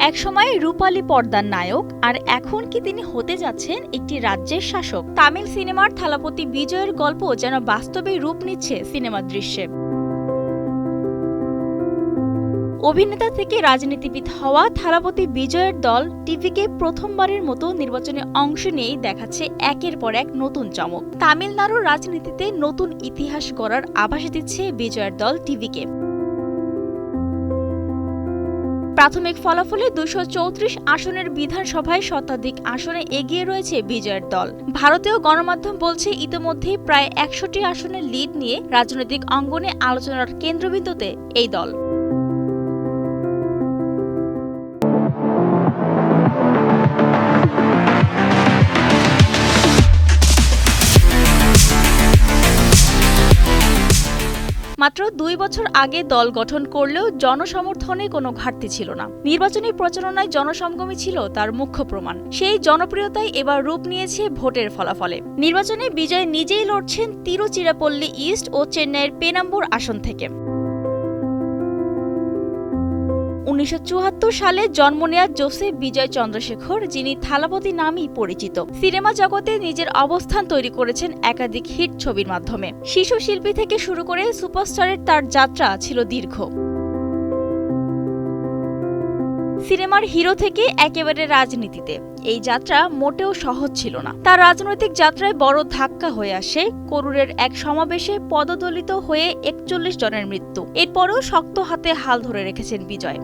একসময় রূপালী পর্দার নায়ক, আর এখন কি তিনি হতে যাচ্ছেন একটি রাজ্যের শাসক? তামিল সিনেমার থালাপতি বিজয়ের গল্প যেন বাস্তবে রূপ নিচ্ছে সিনেমার দৃশ্যে। অভিনেতা থেকে রাজনীতিবিদ হওয়া থালাপতি বিজয়ের দল টিভিকে প্রথমবারের মতো নির্বাচনে অংশ নিয়েই দেখাচ্ছে একের পর এক নতুন চমক। তামিলনাড়ুর রাজনীতিতে নতুন ইতিহাস গড়ার আভাস দিচ্ছে বিজয়ের দল টিভিকে। প্রাথমিক ফলাফলে ২৩৪ আসনের বিধানসভায় শতাধিক আসনে এগিয়ে রয়েছে বিজয়ের দল। ভারতীয় গণমাধ্যম বলছে ইতোমধ্যেই প্রায় ১০০টি আসনের লিড নিয়ে রাজনৈতিক অঙ্গনে আলোচনার কেন্দ্রবিন্দুতে এই দল। মাত্র ২ বছর আগে দল গঠন করলেও জনসমর্থনে কোনো ঘাটতি ছিল না। নির্বাচনী প্রচারণায় জনসমাগমই ছিল তার মুখ্য প্রমাণ। সেই জনপ্রিয়তাই এবার রূপ নিয়েছে ভোটের ফলাফলে। নির্বাচনে বিজয় নিজেই লড়ছেন তিরুচিরাপল্লী ইস্ট ও চেন্নাইয়ের পেনাম্বুর আসন থেকে। ১৯৭৪ সালে জন্ম নেয়া জোসেফ বিজয় চন্দ্রশেখর, যিনি থালাপতি নামেই পরিচিত, সিনেমা জগতে নিজের অবস্থান তৈরি করেছেন একাধিক হিট ছবির মাধ্যমে। শিশু শিল্পী থেকে শুরু করে সুপারস্টারের তার যাত্রা ছিল দীর্ঘ। সিনেমার হিরো থেকে একেবারে রাজনীতিতে এই যাত্রা মোটেও সহজ ছিল না। তার রাজনৈতিক যাত্রায় বড় ধাক্কা হয়ে আসে করুরের এক সমাবেশে পদদলিত হয়ে ৪১ জনের মৃত্যু। এরপরও শক্ত হাতে হাল ধরে রেখেছেন বিজয়।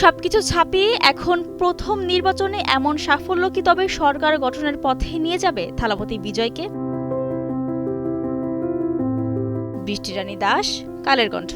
সবকিছু ছাপিয়ে এখন প্রথম নির্বাচনে এমন সাফল্য কি তবে সরকার গঠনের পথে নিয়ে যাবে থালাপতি বিজয়কে? বৃষ্টি রানী দাস, কালের কণ্ঠ।